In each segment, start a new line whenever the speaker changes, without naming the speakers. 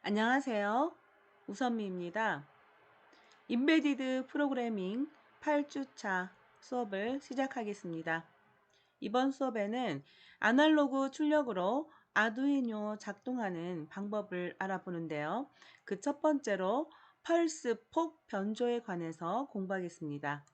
안녕하세요. 우선미입니다. 인베디드 프로그래밍 8주차 수업을 시작하겠습니다. 이번 수업에는 아날로그 출력으로 아두이노 작동하는 방법을 알아보는데요. 그 첫 번째로 펄스 폭 변조에 관해서 공부하겠습니다.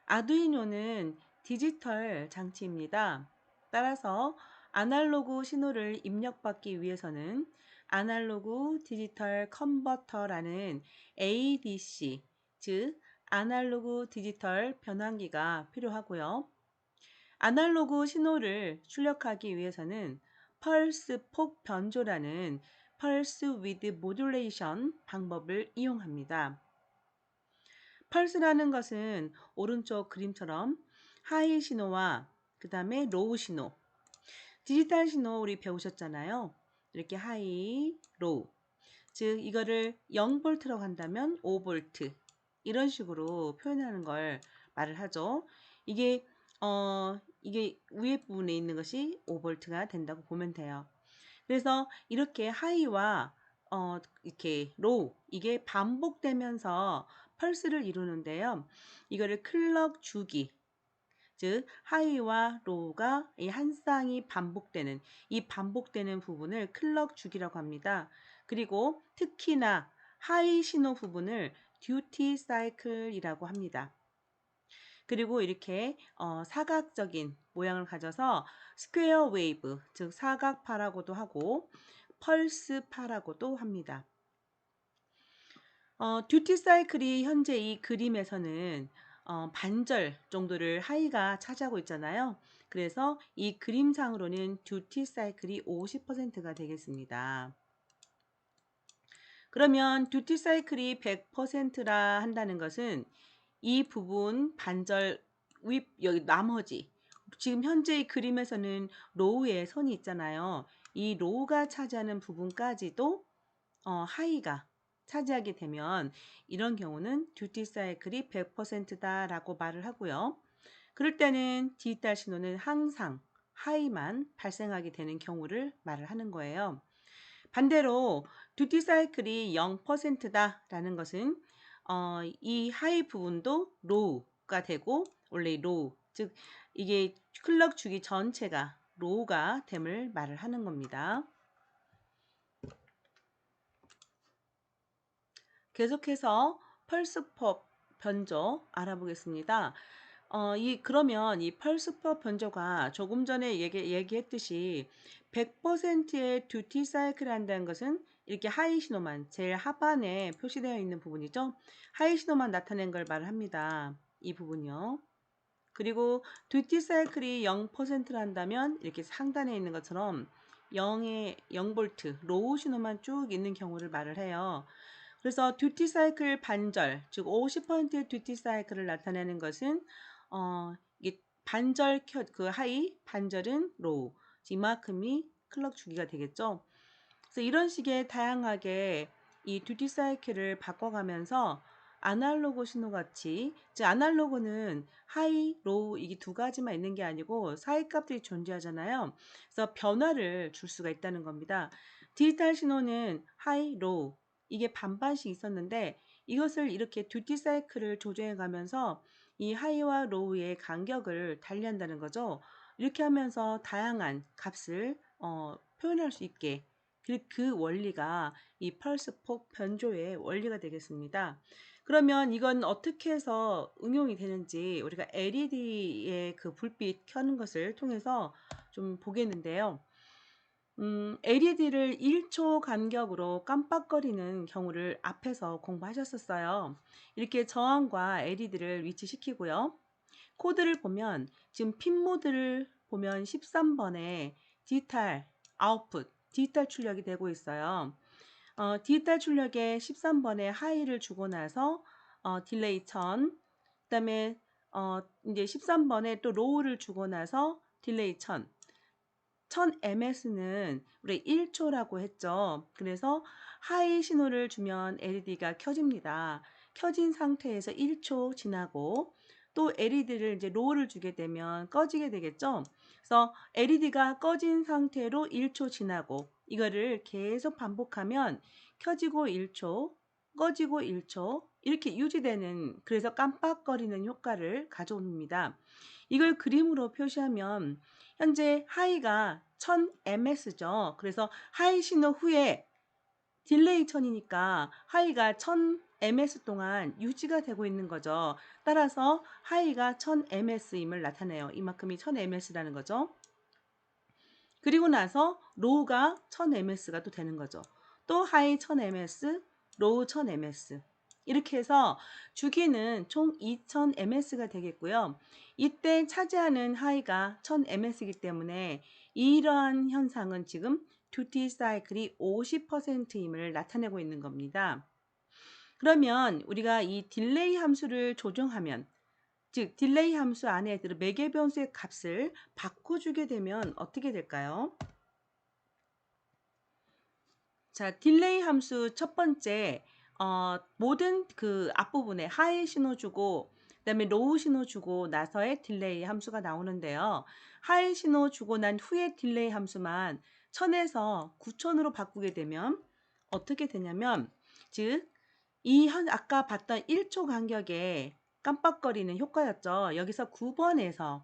아두이노는 디지털 장치입니다. 따라서 아날로그 신호를 입력받기 위해서는 아날로그 디지털 컨버터라는 ADC, 즉 아날로그 디지털 변환기가 필요하고요. 아날로그 신호를 출력하기 위해서는 펄스 폭 변조라는 펄스 위드 모듈레이션 방법을 이용합니다. 펄스라는 것은 오른쪽 그림처럼 하이 신호와 그 다음에 로우 신호, 디지털 신호 우리 배우셨잖아요. 이렇게 하이, 로우. 즉 이거를 0V라고 한다면 5V 이런 식으로 표현하는 걸 말을 하죠. 이게 이게 위에 부분에 있는 것이 5V가 된다고 보면 돼요. 그래서 이렇게 하이와 이렇게 로우 이게 반복되면서 펄스를 이루는데요. 이거를 클럭 주기, 즉 하이와 로우가 이 한 쌍이 반복되는 이 반복되는 부분을 클럭 주기라고 합니다. 그리고 특히나 하이 신호 부분을 듀티 사이클이라고 합니다. 그리고 이렇게 사각적인 모양을 가져서 스퀘어 웨이브, 즉 사각파라고도 하고 펄스파라고도 합니다. 듀티 사이클이 현재 이 그림에서는 반절 정도를 하이가 차지하고 있잖아요. 그래서 이 그림상으로는 듀티 사이클이 50%가 되겠습니다. 그러면 듀티 사이클이 100%라 한다는 것은 이 부분 반절 윗 여기 나머지 지금 현재 이 그림에서는 로우에 선이 있잖아요. 이 로우가 차지하는 부분까지도 하이가 차지하게 되면 이런 경우는 듀티 사이클이 100%다라고 말을 하고요. 그럴 때는 디지털 신호는 항상 하이만 발생하게 되는 경우를 말을 하는 거예요. 반대로 듀티 사이클이 0%다라는 것은 이 하이 부분도 로우가 되고 원래 로우, 즉 이게 클럭 주기 전체가 로우가 됨을 말을 하는 겁니다. 계속해서 펄스법 변조 알아보겠습니다. 그러면 이 펄스법 변조가 조금 전에 얘기했듯이 100%의 듀티 사이클을 한다는 것은 이렇게 하이 신호만 제일 하반에 표시되어 있는 부분이죠. 하이 신호만 나타낸 걸 말합니다. 이 부분이요. 그리고 듀티 사이클이 0%를 한다면 이렇게 상단에 있는 것처럼 0V 로우 신호만 쭉 있는 경우를 말을 해요. 그래서 듀티 사이클 반절, 즉 50%의 듀티 사이클을 나타내는 것은 이게 반절 그 하이, 반절은 로우, 이만큼이 클럭 주기가 되겠죠. 그래서 이런 식의 다양하게 이 듀티 사이클을 바꿔가면서 아날로그 신호같이, 즉 아날로그는 하이, 로우 이게 두 가지만 있는 게 아니고 사이 값들이 존재하잖아요. 그래서 변화를 줄 수가 있다는 겁니다. 디지털 신호는 하이, 로우 이게 반반씩 있었는데 이것을 이렇게 듀티 사이클을 조정해 가면서 이 하이와 로우의 간격을 달리한다는 거죠. 이렇게 하면서 다양한 값을 표현할 수 있게 그 원리가 이 펄스 폭 변조의 원리가 되겠습니다. 그러면 이건 어떻게 해서 응용이 되는지 우리가 LED의 그 불빛 켜는 것을 통해서 좀 보겠는데요. LED를 1초 간격으로 깜빡거리는 경우를 앞에서 공부하셨었어요. 이렇게 저항과 LED를 위치시키고요. 코드를 보면 지금 핀 모드를 보면 13번에 디지털 아웃풋, 디지털 출력이 되고 있어요. 디지털 출력에 13번에 하이를 주고 나서 딜레이 1000, 그다음에 이제 13번에 또 로우를 주고 나서 딜레이 1000. 1000ms는 우리 1초라고 했죠. 그래서 하이 신호를 주면 LED가 켜집니다. 켜진 상태에서 1초 지나고 또 LED를 이제 로우를 주게 되면 꺼지게 되겠죠. 그래서 LED가 꺼진 상태로 1초 지나고 이거를 계속 반복하면 켜지고 1초, 꺼지고 1초 이렇게 유지되는, 그래서 깜빡거리는 효과를 가져옵니다. 이걸 그림으로 표시하면 현재 하이가 1000ms죠. 그래서 하이 신호 후에 딜레이 1000이니까 하이가 1000ms 동안 유지가 되고 있는 거죠. 따라서 하이가 1000ms임을 나타내요. 이만큼이 1000ms라는 거죠. 그리고 나서 로우가 1000ms가 또 되는 거죠. 또 하이 1000ms, 로우 1000ms. 이렇게 해서 주기는 총 2000ms가 되겠고요. 이때 차지하는 하이가 1000ms이기 때문에 이러한 현상은 지금 듀티 사이클이 50%임을 나타내고 있는 겁니다. 그러면 우리가 이 딜레이 함수를 조정하면, 즉 딜레이 함수 안에 들어 매개 변수의 값을 바꿔주게 되면 어떻게 될까요? 자, 딜레이 함수 첫 번째, 모든 그 앞부분에 하이 신호 주고 그다음에 로우 신호 주고 나서의 딜레이 함수가 나오는데요. 하이 신호 주고 난 후에 딜레이 함수만 1000에서 9000으로 바꾸게 되면 어떻게 되냐면, 즉 아까 봤던 1초 간격에 깜빡거리는 효과였죠. 여기서 9번에서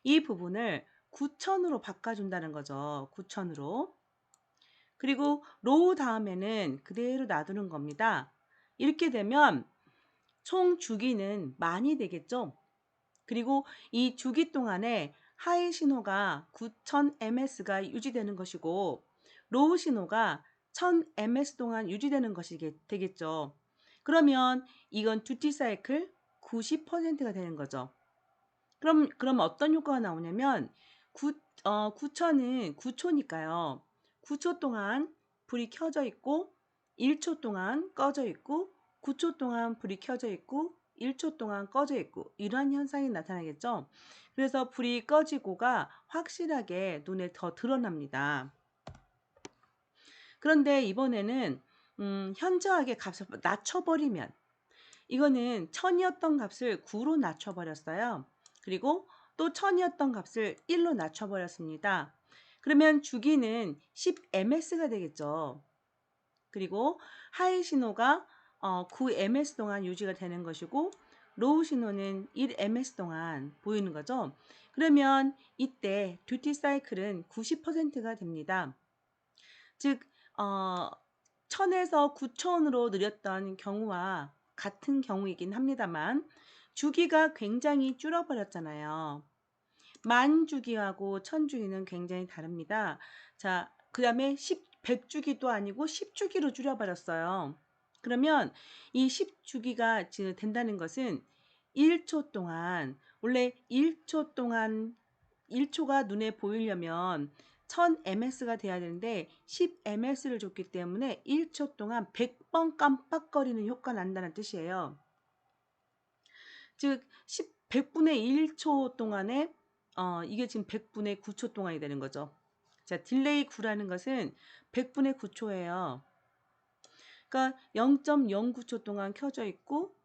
이 부분을 9000으로 바꿔준다는 거죠. 9000으로. 그리고 로우 다음에는 그대로 놔두는 겁니다. 이렇게 되면 총 주기는 만이 되겠죠. 그리고 이 주기 동안에 하이 신호가 9000ms가 유지되는 것이고 로우 신호가 1000ms 동안 유지되는 것이 되겠죠. 그러면 이건 듀티 사이클 90%가 되는 거죠. 그럼 어떤 효과가 나오냐면 9000은 9초니까요. 9초 동안 불이 켜져 있고 1초 동안 꺼져 있고 9초 동안 불이 켜져 있고 1초 동안 꺼져 있고 이러한 현상이 나타나겠죠. 그래서 불이 꺼지고가 확실하게 눈에 더 드러납니다. 그런데 이번에는 현저하게 값을 낮춰버리면, 이거는 1000이었던 값을 9로 낮춰버렸어요. 그리고 또 1000이었던 값을 1로 낮춰버렸습니다. 그러면 주기는 10ms가 되겠죠. 그리고 하이 신호가 9ms 동안 유지가 되는 것이고 로우 신호는 1ms 동안 보이는 거죠. 그러면 이때 듀티 사이클은 90%가 됩니다. 즉 1000에서 9000으로 느렸던 경우와 같은 경우이긴 합니다만 주기가 굉장히 줄어버렸잖아요. 만 주기하고 1000주기는 굉장히 다릅니다. 자, 그 다음에 100주기도 아니고 10주기로 줄여버렸어요. 그러면 이 10주기가 된다는 것은 1초 동안, 원래 1초 동안 1초가 눈에 보이려면 1000ms가 돼야 되는데 10ms를 줬기 때문에 1초 동안 100번 깜빡거리는 효과가 난다는 뜻이에요. 즉 100분의 1초 동안에 이게 지금 100분의 9초 동안이 되는 거죠. 자, 딜레이 9라는 것은 100분의 9초예요. 그러니까 0.09초 동안 켜져 있고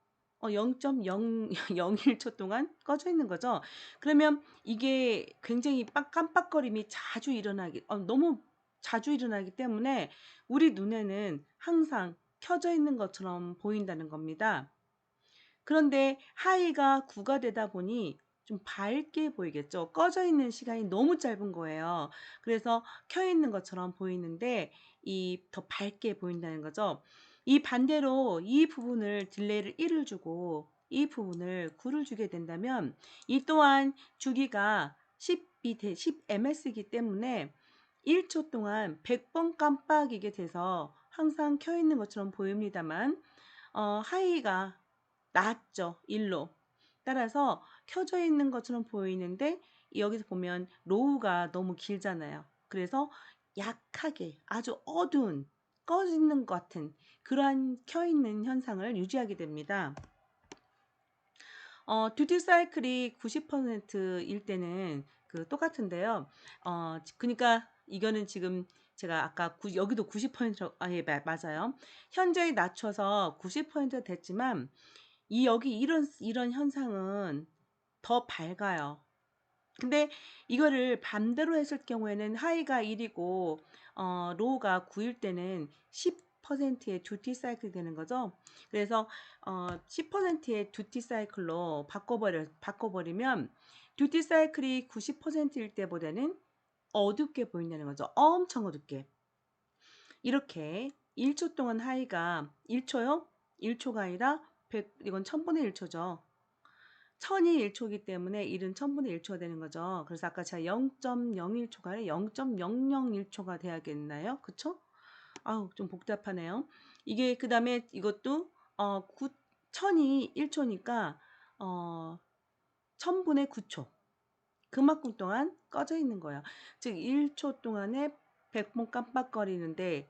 0.001초 동안 꺼져 있는 거죠. 그러면 이게 굉장히 깜빡거림이 자주 일어나기, 너무 자주 일어나기 때문에 우리 눈에는 항상 켜져 있는 것처럼 보인다는 겁니다. 그런데 하이가 9가 되다 보니 좀 밝게 보이겠죠. 꺼져 있는 시간이 너무 짧은 거예요. 그래서 켜 있는 것처럼 보이는데 더 밝게 보인다는 거죠. 이 반대로 이 부분을 딜레이를 1을 주고 이 부분을 9를 주게 된다면 이 또한 주기가 10ms이기 때문에 1초 동안 100번 깜빡이게 돼서 항상 켜 있는 것처럼 보입니다만 하이가 낮죠. 1로. 따라서 켜져 있는 것처럼 보이는데 여기서 보면 로우가 너무 길잖아요. 그래서 약하게 아주 어두운 꺼지는 것 같은 그러한 켜있는 현상을 유지하게 됩니다. 듀티 사이클이 90%일 때는 똑같은데요. 그러니까 이거는 지금 제가 아까 여기도 90%, 예, 맞아요. 현저히 낮춰서 90% 됐지만 여기 이런 현상은 더 밝아요. 근데 이거를 반대로 했을 경우에는 하이가 1이고 로우가 9일 때는 10%의 듀티 사이클이 되는 거죠. 그래서 10%의 듀티 사이클로 바꿔버리면 듀티 사이클이 90%일 때보다는 어둡게 보인다는 거죠. 엄청 어둡게. 이렇게 1초 동안 하이가 1초요? 1초가 아니라 100, 이건 1000분의 1초죠. 1000이 1초이기 때문에 1은 1000분의 1초가 되는 거죠. 그래서 아까 제가 0.01초가 아니라 0.001초가 돼야겠나요? 그쵸? 아우, 좀 복잡하네요. 이게 그 다음에 이것도 1000이 1초니까 1000분의 9초. 그만큼 동안 꺼져 있는 거예요. 즉 1초 동안에 100번 깜빡거리는데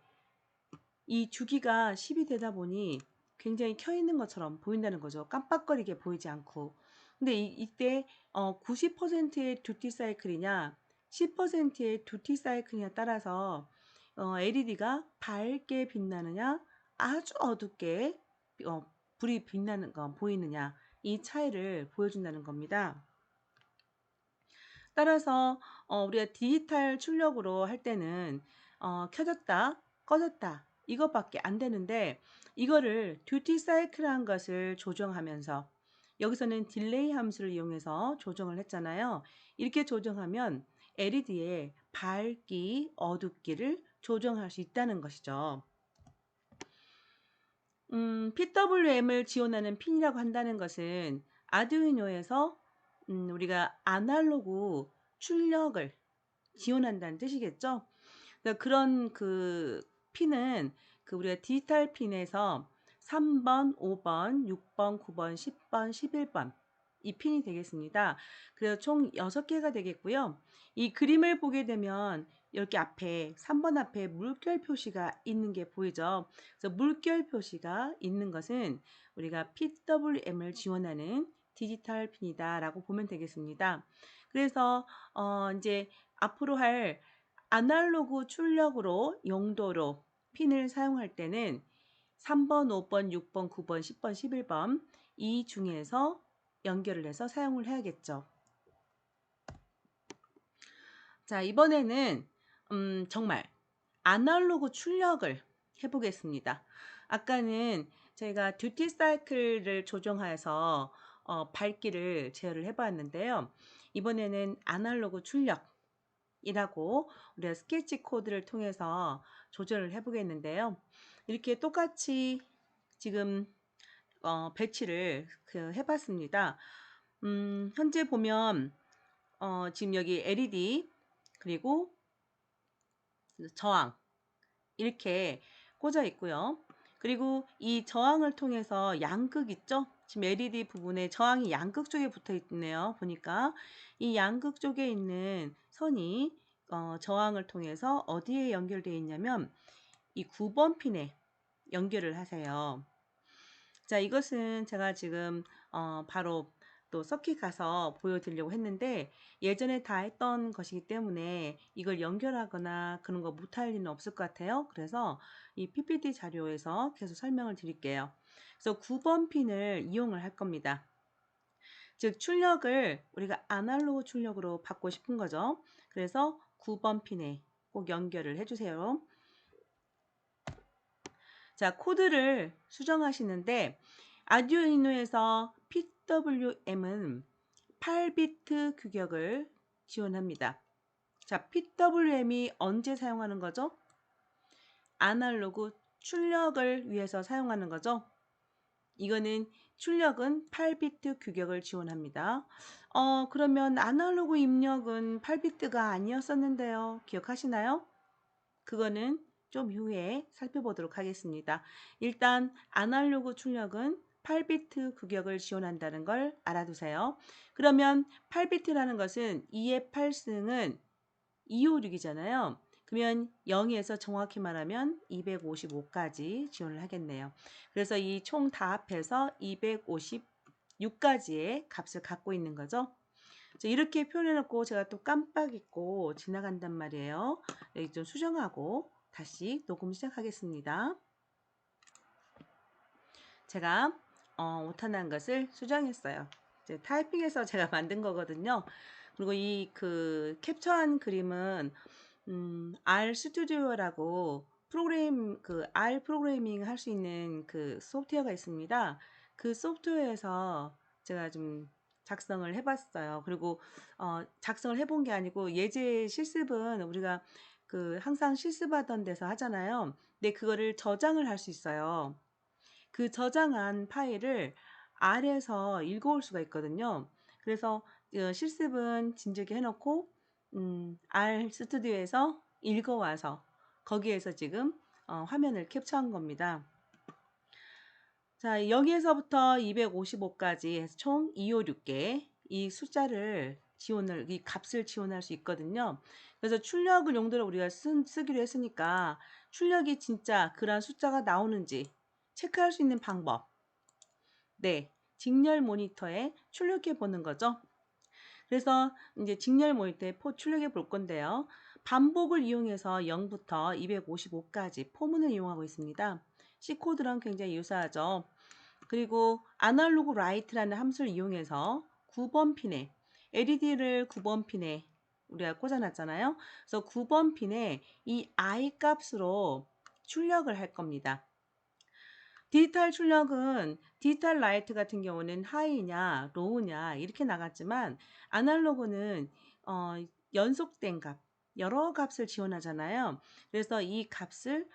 이 주기가 10이 되다 보니 굉장히 켜 있는 것처럼 보인다는 거죠. 깜빡거리게 보이지 않고. 근데 이때 90%의 듀티 사이클이냐 10%의 듀티 사이클이냐 따라서 LED가 밝게 빛나느냐 아주 어둡게 불이 빛나는 거 보이느냐 이 차이를 보여준다는 겁니다. 따라서 우리가 디지털 출력으로 할 때는 켜졌다 꺼졌다 이것밖에 안 되는데 이거를 듀티 사이클한 것을 조정하면서 여기서는 딜레이 함수를 이용해서 조정을 했잖아요. 이렇게 조정하면 LED의 밝기, 어둡기를 조정할 수 있다는 것이죠. PWM을 지원하는 핀이라고 한다는 것은 아두이노에서 우리가 아날로그 출력을 지원한다는 뜻이겠죠. 그런 그 핀은 우리가 디지털 핀에서 3번, 5번, 6번, 9번, 10번, 11번 이 핀이 되겠습니다. 그래서 총 6개가 되겠고요. 이 그림을 보게 되면 이렇게 앞에 3번 앞에 물결 표시가 있는 게 보이죠. 그래서 물결 표시가 있는 것은 우리가 PWM을 지원하는 디지털 핀이다라고 보면 되겠습니다. 그래서 이제 앞으로 할 아날로그 출력으로 용도로 핀을 사용할 때는 3번, 5번, 6번, 9번, 10번, 11번 이 중에서 연결을 해서 사용을 해야겠죠. 자, 이번에는 정말 아날로그 출력을 해보겠습니다. 아까는 저희가 듀티 사이클을 조정해서 밝기를 제어를 해봤는데요. 이번에는 아날로그 출력이라고 우리가 스케치 코드를 통해서 조절을 해보겠는데요. 이렇게 똑같이 지금 배치를 해봤습니다. 현재 보면 지금 여기 LED 그리고 저항 이렇게 꽂아 있고요. 그리고 이 저항을 통해서 양극 있죠? 지금 LED 부분에 저항이 양극 쪽에 붙어 있네요. 보니까 이 양극 쪽에 있는 선이 저항을 통해서 어디에 연결되어 있냐면 이 9번 핀에 연결을 하세요. 자, 이것은 제가 지금 바로 또 서킷 가서 보여드리려고 했는데 예전에 다 했던 것이기 때문에 이걸 연결하거나 그런 거 못할 일은 없을 것 같아요. 그래서 이 PPT 자료에서 계속 설명을 드릴게요. 그래서 9번 핀을 이용을 할 겁니다. 즉 출력을 우리가 아날로그 출력으로 받고 싶은 거죠. 그래서 9번 핀에 꼭 연결을 해주세요. 자, 코드를 수정하시는데 아두이노에서 PWM은 8비트 규격을 지원합니다. 자, PWM이 언제 사용하는 거죠? 아날로그 출력을 위해서 사용하는 거죠. 이거는 출력은 8비트 규격을 지원합니다. 그러면 아날로그 입력은 8비트가 아니었었는데요. 기억하시나요? 그거는 좀 후에 살펴보도록 하겠습니다. 일단 아날로그 출력은 8비트 규격을 지원한다는 걸 알아두세요. 그러면 8비트라는 것은 2의 8승은 256이잖아요. 그러면 0에서 정확히 말하면 255까지 지원을 하겠네요. 그래서 이 총 다 합해서 256까지의 값을 갖고 있는 거죠. 이렇게 표현해놓고 제가 또 깜빡 잊고 지나간단 말이에요. 여기 좀 수정하고 다시 녹음 시작하겠습니다. 제가 오타난 것을 수정했어요. 이제 타이핑해서 제가 만든 거거든요. 그리고 이 그 캡처한 그림은 R 스튜디오라고 R 프로그래밍 할 수 있는 그 소프트웨어가 있습니다. 그 소프트웨어에서 제가 좀 작성을 해봤어요. 그리고 작성을 해본 게 아니고 예제 실습은 우리가 그 항상 실습하던 데서 하잖아요. 근데 그거를 저장을 할 수 있어요. 그 저장한 파일을 R에서 읽어올 수가 있거든요. 그래서 실습은 진즉에 해놓고 R 스튜디오에서 읽어와서 거기에서 지금 화면을 캡처한 겁니다. 자, 여기에서부터 255까지 해서 총 256개 이 숫자를 이 값을 지원할 수 있거든요. 그래서 출력을 용도로 우리가 쓰기로 했으니까 출력이 진짜 그런 숫자가 나오는지 체크할 수 있는 방법. 네, 직렬 모니터에 출력해 보는 거죠. 그래서 이제 직렬 모니터에 출력해 볼 건데요. 반복을 이용해서 0부터 255까지 포문을 이용하고 있습니다. C코드랑 굉장히 유사하죠. 그리고 아날로그 라이트라는 함수를 이용해서 9번 핀에 LED를 9번 핀에 우리가 꽂아놨잖아요. 그래서 9번 핀에 이 I 값으로 출력을 할 겁니다. 디지털 출력은 디지털 라이트 같은 경우는 하이냐 로우냐 이렇게 나갔지만 아날로그는 연속된 값 여러 값을 지원하잖아요. 그래서 이 값을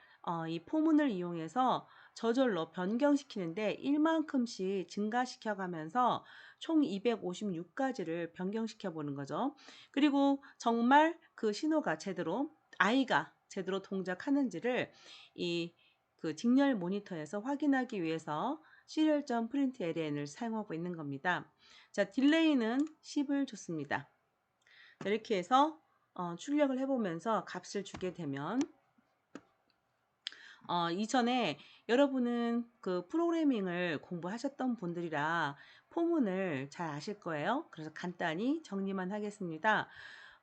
이 포문을 이용해서 저절로 변경시키는데 1만큼씩 증가시켜 가면서 총 256가지를 변경시켜 보는 거죠. 그리고 정말 그 신호가 제대로 I가 제대로 동작하는지를 이 그 직렬 모니터에서 확인하기 위해서 시리얼.printLn을 사용하고 있는 겁니다. 자, 딜레이는 10을 줬습니다. 자, 이렇게 해서 출력을 해보면서 값을 주게 되면 이전에 여러분은 그 프로그래밍을 공부하셨던 분들이라 포문을 잘 아실 거예요. 그래서 간단히 정리만 하겠습니다.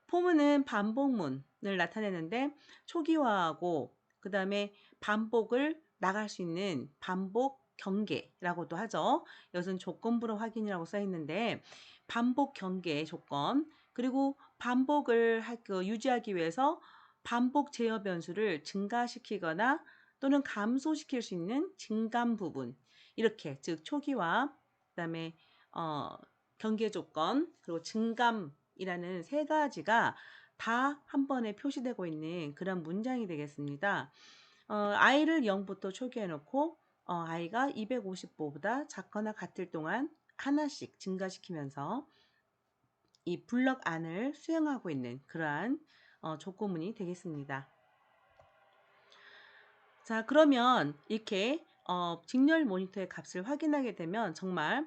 포문은 반복문을 나타내는데 초기화하고 그 다음에 반복을 나갈 수 있는 반복 경계라고도 하죠. 이것은 조건부로 확인이라고 써 있는데 반복 경계의 조건 그리고 반복을 유지하기 위해서 반복 제어 변수를 증가시키거나 또는 감소시킬 수 있는 증감 부분 이렇게 즉 초기화 그다음에 경계 조건 그리고 증감이라는 세 가지가 다 한 번에 표시되고 있는 그런 문장이 되겠습니다. i를 0부터 초기해 놓고 i가 255보다 작거나 같을 동안 하나씩 증가시키면서 이 블럭 안을 수행하고 있는 그러한 조건문이 되겠습니다. 자, 그러면 이렇게 직렬 모니터의 값을 확인하게 되면 정말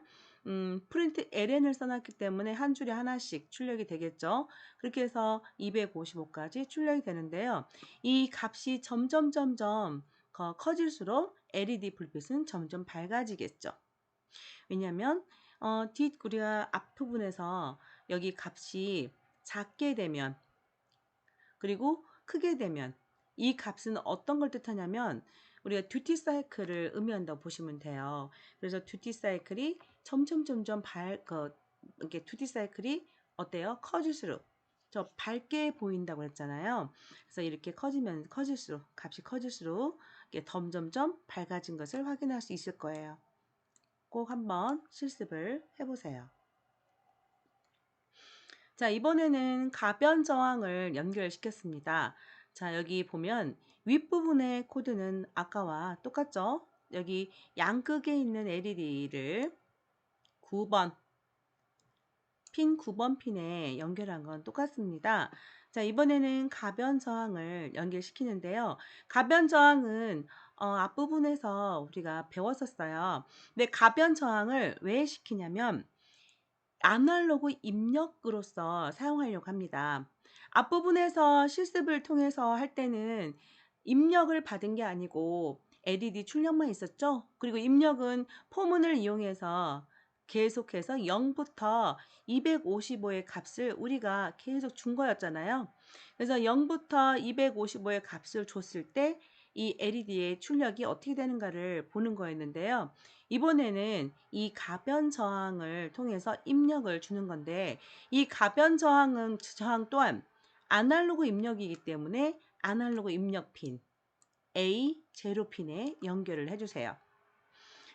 프린트 ln을 써놨기 때문에 한 줄에 하나씩 출력이 되겠죠. 그렇게 해서 255까지 출력이 되는데요. 이 값이 점점 커질수록 LED 불빛은 점점 밝아지겠죠. 왜냐하면 우리가 앞부분에서 여기 값이 작게 되면 그리고 크게 되면 이 값은 어떤 걸 뜻하냐면 우리가 듀티 사이클을 의미한다고 보시면 돼요. 그래서 듀티 사이클이 점점 이렇게 듀티 사이클이 어때요? 커질수록 저 밝게 보인다고 했잖아요. 그래서 이렇게 커질수록 값이 커질수록 이게 점점점 밝아진 것을 확인할 수 있을 거예요. 꼭 한번 실습을 해보세요. 자, 이번에는 가변 저항을 연결시켰습니다. 자, 여기 보면 윗부분의 코드는 아까와 똑같죠? 여기 양극에 있는 LED를 9번, 핀 9번 핀에 연결한 건 똑같습니다. 자, 이번에는 가변 저항을 연결시키는데요. 가변 저항은 앞부분에서 우리가 배웠었어요. 근데 가변 저항을 왜 시키냐면 아날로그 입력으로서 사용하려고 합니다. 앞부분에서 실습을 통해서 할 때는 입력을 받은 게 아니고 LED 출력만 있었죠. 그리고 입력은 포문을 이용해서 계속해서 0부터 255의 값을 우리가 계속 준 거였잖아요. 그래서 0부터 255의 값을 줬을 때 이 LED의 출력이 어떻게 되는가를 보는 거였는데요. 이번에는 이 가변 저항을 통해서 입력을 주는 건데, 이 가변 저항 또한 아날로그 입력이기 때문에 아날로그 입력 핀 A0 핀에 연결을 해주세요.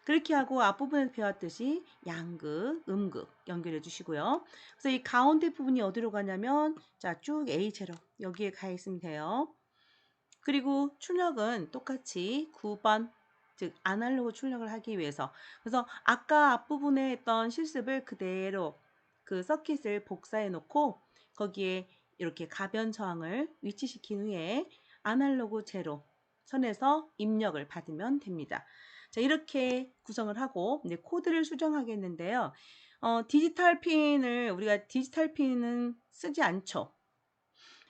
그렇게 하고 앞부분에서 배웠듯이 양극, 음극 연결해 주시고요. 그래서 이 가운데 부분이 어디로 가냐면 자, 쭉 A제로 여기에 가 있으면 돼요. 그리고 출력은 똑같이 9번, 즉 아날로그 출력을 하기 위해서, 그래서 아까 앞부분에 했던 실습을 그대로 그 서킷을 복사해 놓고 거기에 이렇게 가변 저항을 위치시킨 후에 아날로그 제로 선에서 입력을 받으면 됩니다. 자, 이렇게 구성을 하고 이제 코드를 수정하겠는데요. 우리가 디지털 핀은 쓰지 않죠.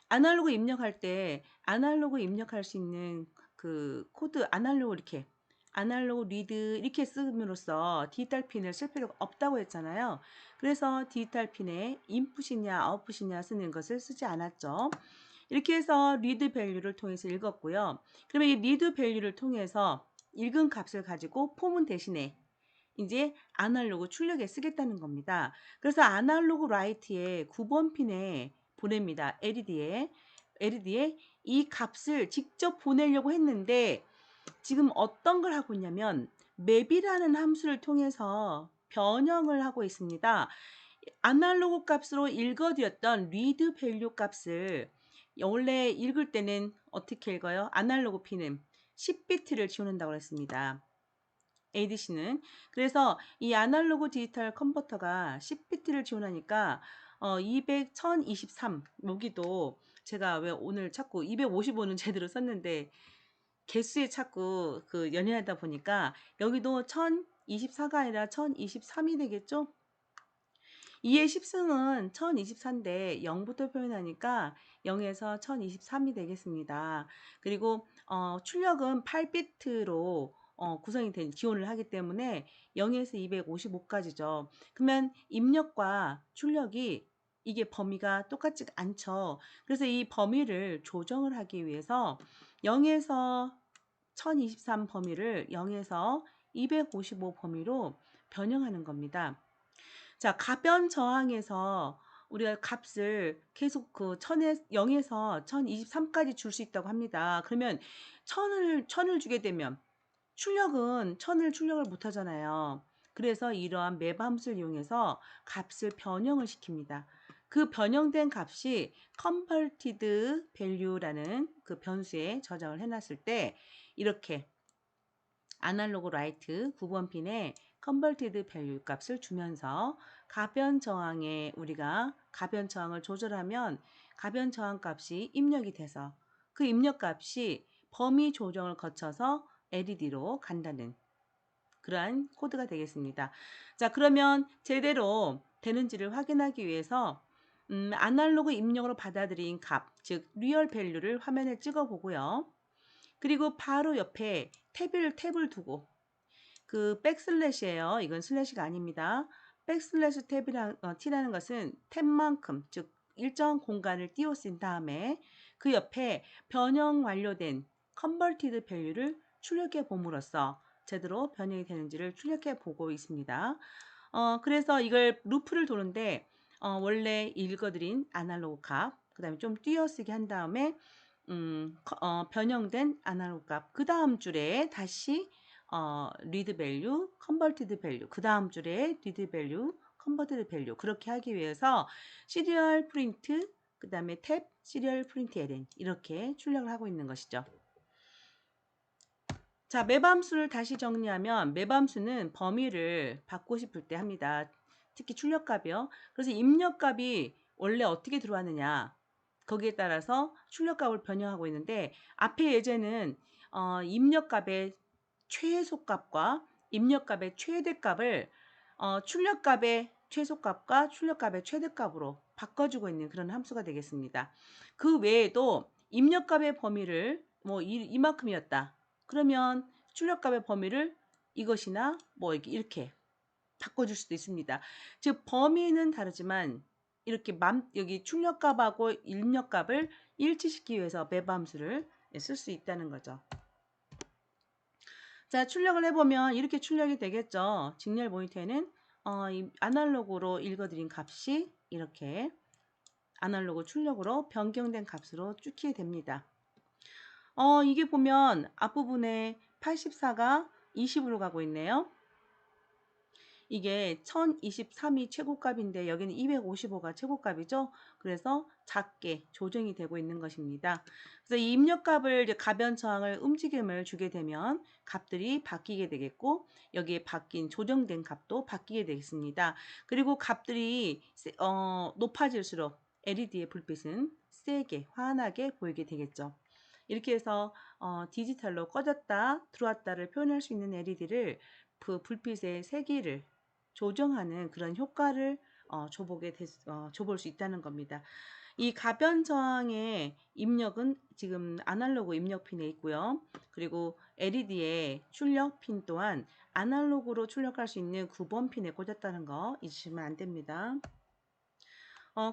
아날로그 입력할 때 아날로그 입력할 수 있는 그 코드 아날로그 이렇게 아날로그 리드 이렇게 쓰므로써 디지털 핀을 쓸 필요가 없다고 했잖아요. 그래서 디지털 핀에 인풋이냐 아웃풋이냐 쓰는 것을 쓰지 않았죠. 이렇게 해서 리드 밸류를 통해서 읽었고요. 그러면 이 리드 밸류를 통해서 읽은 값을 가지고 포문 대신에 이제 아날로그 출력에 쓰겠다는 겁니다. 그래서 아날로그 라이트에 9번 핀에 보냅니다. LED에 이 값을 직접 보내려고 했는데 지금 어떤 걸 하고 있냐면 맵이라는 함수를 통해서 변형을 하고 있습니다. 아날로그 값으로 읽어드렸던 리드 밸류 값을 원래 읽을 때는 어떻게 읽어요? 아날로그 핀은 10비트를 지원한다고 했습니다. ADC는. 그래서 이 아날로그 디지털 컨버터가 10비트를 지원하니까 1023 여기도 제가 왜 오늘 자꾸 255는 제대로 썼는데 개수에 자꾸 그 연연하다 보니까 여기도 1024가 아니라 1023이 되겠죠? 2의 10승은 1024인데 0부터 표현하니까 0에서 1023이 되겠습니다. 그리고 출력은 8비트로 구성이 된 지원을 하기 때문에 0에서 255까지죠. 그러면 입력과 출력이 이게 범위가 똑같지 않죠. 그래서 이 범위를 조정을 하기 위해서 0에서 1023 범위를 0에서 255 범위로 변형하는 겁니다. 자, 가변 저항에서 우리가 값을 계속 그 0에서 1023까지 줄 수 있다고 합니다. 그러면 1000을 주게 되면 출력은 1000을 출력을 못 하잖아요. 그래서 이러한 맵 함수를 이용해서 값을 변형을 시킵니다. 그 변형된 값이 converted value라는 그 변수에 저장을 해놨을 때 이렇게 아날로그 라이트 9번 핀에 컨버티드 밸류 값을 주면서 가변 저항에 우리가 가변 저항을 조절하면 가변 저항 값이 입력이 돼서 그 입력 값이 범위 조정을 거쳐서 LED로 간다는 그러한 코드가 되겠습니다. 자, 그러면 제대로 되는지를 확인하기 위해서 아날로그 입력으로 받아들인 값, 즉 리얼 밸류를 화면에 찍어 보고요. 그리고 바로 옆에 탭을 두고 그 백슬래시예요. 이건 슬래시가 아닙니다. 백슬래시 t라는 것은 탭만큼 즉 일정 공간을 띄워쓴 다음에 그 옆에 변형 완료된 컨버티드 밸류를 출력해 봄으로써 제대로 변형이 되는지를 출력해 보고 있습니다. 그래서 이걸 루프를 도는데 원래 읽어드린 아날로그 값, 그 다음에 좀 띄어쓰기 한 다음에 변형된 아날로그 값, 그 다음 줄에 다시 리드 밸류, 컨버티드 밸류, 그 다음 줄에 리드 밸류, 컨버티드 밸류 그렇게 하기 위해서 시리얼 프린트, 그 다음에 탭, 시리얼 프린트 ln 이렇게 출력을 하고 있는 것이죠. 자, 맵함수를 다시 정리하면 맵함수는 범위를 받고 싶을 때 합니다. 특히 출력값이요. 그래서 입력값이 원래 어떻게 들어왔느냐 거기에 따라서 출력값을 변형하고 있는데 앞에 예제는 입력값의 최소값과 입력값의 최대값을 출력값의 최소값과 출력값의 최대값으로 바꿔주고 있는 그런 함수가 되겠습니다. 그 외에도 입력값의 범위를 뭐 이만큼이었다. 그러면 출력값의 범위를 이것이나 뭐 이렇게 바꿔줄 수도 있습니다. 즉 범위는 다르지만 이렇게 여기 출력값하고 입력값을 일치시키기 위해서 맵 함수를 쓸 수 있다는 거죠. 자, 출력을 해보면 이렇게 출력이 되겠죠. 직렬 모니터에는 이 아날로그로 읽어드린 값이 이렇게 아날로그 출력으로 변경된 값으로 찍히게 됩니다. 이게 보면 앞부분에 84가 20으로 가고 있네요. 이게 1023이 최고값인데 여기는 255가 최고값이죠. 그래서 작게 조정이 되고 있는 것입니다. 그래서 이 입력값을 가변 저항을 움직임을 주게 되면 값들이 바뀌게 되겠고 여기에 바뀐 조정된 값도 바뀌게 되겠습니다. 그리고 값들이 높아질수록 LED의 불빛은 세게 환하게 보이게 되겠죠. 이렇게 해서 디지털로 꺼졌다 들어왔다를 표현할 수 있는 LED를 그 불빛의 세기를 조정하는 그런 효과를 줘볼 수 있다는 겁니다. 이 가변 저항의 입력은 지금 아날로그 입력 핀에 있고요. 그리고 LED의 출력 핀 또한 아날로그로 출력할 수 있는 9번 핀에 꽂았다는 거 잊으시면 안 됩니다.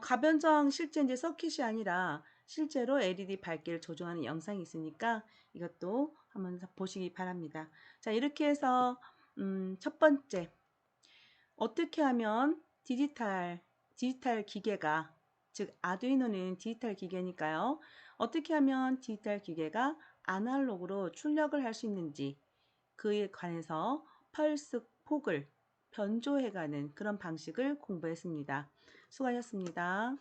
가변 저항 실제 이제 서킷이 아니라 실제로 LED 밝기를 조정하는 영상이 있으니까 이것도 한번 보시기 바랍니다. 자, 이렇게 해서 첫 번째 어떻게 하면 디지털 기계가 즉 아두이노는 디지털 기계니까요. 어떻게 하면 디지털 기계가 아날로그로 출력을 할 수 있는지 그에 관해서 펄스 폭을 변조해가는 그런 방식을 공부했습니다. 수고하셨습니다.